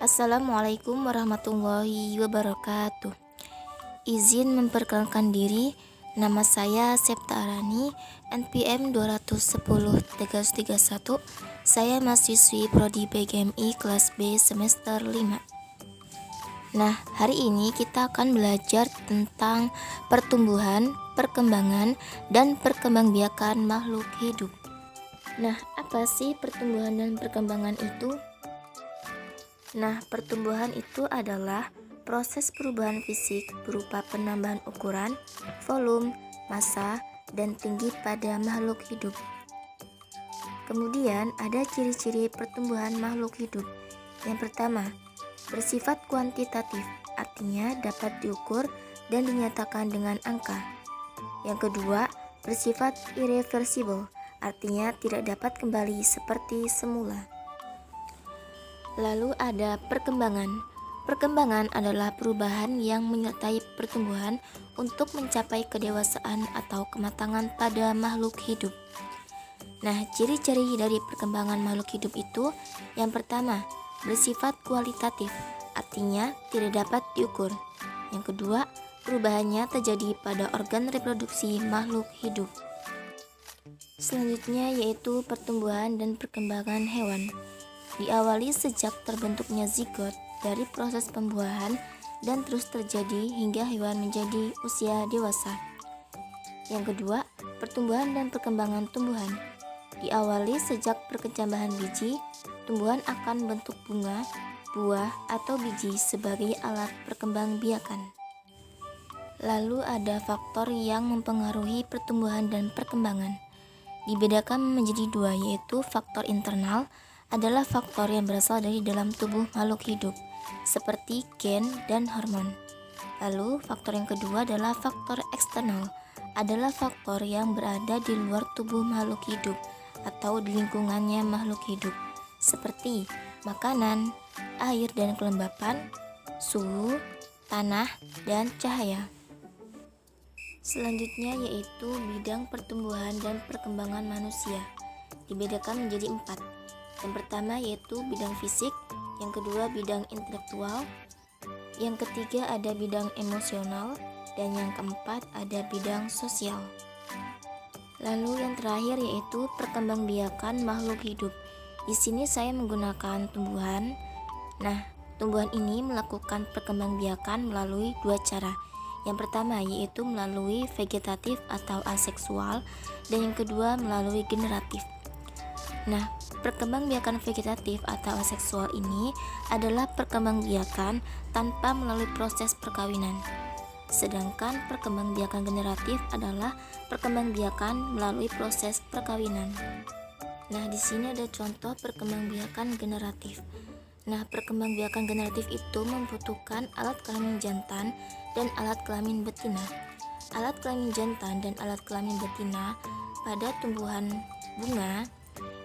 Assalamualaikum warahmatullahi wabarakatuh. Izin memperkenalkan diri, nama saya Septa Arani, NPM 210-331. Saya mahasiswi Prodi PGMI kelas B semester 5. Nah, hari ini kita akan belajar tentang pertumbuhan, perkembangan, dan perkembangbiakan makhluk hidup. Nah, apa sih pertumbuhan dan perkembangan itu? Nah, pertumbuhan itu adalah proses perubahan fisik berupa penambahan ukuran, volume, massa, dan tinggi pada makhluk hidup. Kemudian ada ciri-ciri pertumbuhan makhluk hidup. Yang pertama, bersifat kuantitatif, artinya dapat diukur dan dinyatakan dengan angka. Yang kedua, bersifat irreversible, artinya tidak dapat kembali seperti semula. Lalu ada perkembangan. Perkembangan adalah perubahan yang menyertai pertumbuhan untuk mencapai kedewasaan atau kematangan pada makhluk hidup. Nah, ciri-ciri dari perkembangan makhluk hidup itu, yang pertama, bersifat kualitatif, artinya tidak dapat diukur. Yang kedua, perubahannya terjadi pada organ reproduksi makhluk hidup. Selanjutnya yaitu pertumbuhan dan perkembangan hewan. Diawali sejak terbentuknya zigot dari proses pembuahan dan terus terjadi hingga hewan menjadi usia dewasa. Yang kedua, pertumbuhan dan perkembangan tumbuhan. Diawali sejak perkecambahan biji, tumbuhan akan bentuk bunga, buah, atau biji sebagai alat perkembangbiakan. Lalu ada faktor yang mempengaruhi pertumbuhan dan perkembangan. Dibedakan menjadi dua, yaitu faktor internal adalah faktor yang berasal dari dalam tubuh makhluk hidup, seperti gen dan hormon. Lalu, faktor yang kedua adalah faktor eksternal, adalah faktor yang berada di luar tubuh makhluk hidup atau di lingkungannya makhluk hidup, seperti makanan, air dan kelembapan, suhu, tanah, dan cahaya. Selanjutnya yaitu bidang pertumbuhan dan perkembangan manusia. Dibedakan menjadi 4. Yang pertama yaitu bidang fisik, yang kedua bidang intelektual, yang ketiga ada bidang emosional, dan yang keempat ada bidang sosial. Lalu yang terakhir yaitu perkembangbiakan makhluk hidup. Di sini saya menggunakan tumbuhan. Nah, tumbuhan ini melakukan perkembangbiakan melalui dua cara. Yang pertama yaitu melalui vegetatif atau aseksual, dan yang kedua melalui generatif. Nah, perkembangbiakan vegetatif atau aseksual ini adalah perkembangbiakan tanpa melalui proses perkawinan. Sedangkan perkembangbiakan generatif adalah perkembangbiakan melalui proses perkawinan. Nah, di sini ada contoh perkembangbiakan generatif. Nah, perkembangbiakan generatif itu membutuhkan alat kelamin jantan dan alat kelamin betina. Alat kelamin jantan dan alat kelamin betina pada tumbuhan bunga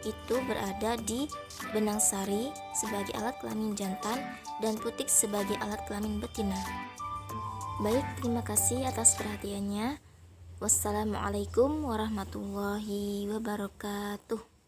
itu berada di benang sari sebagai alat kelamin jantan dan putik sebagai alat kelamin betina. Baik, terima kasih atas perhatiannya. Wassalamualaikum warahmatullahi wabarakatuh.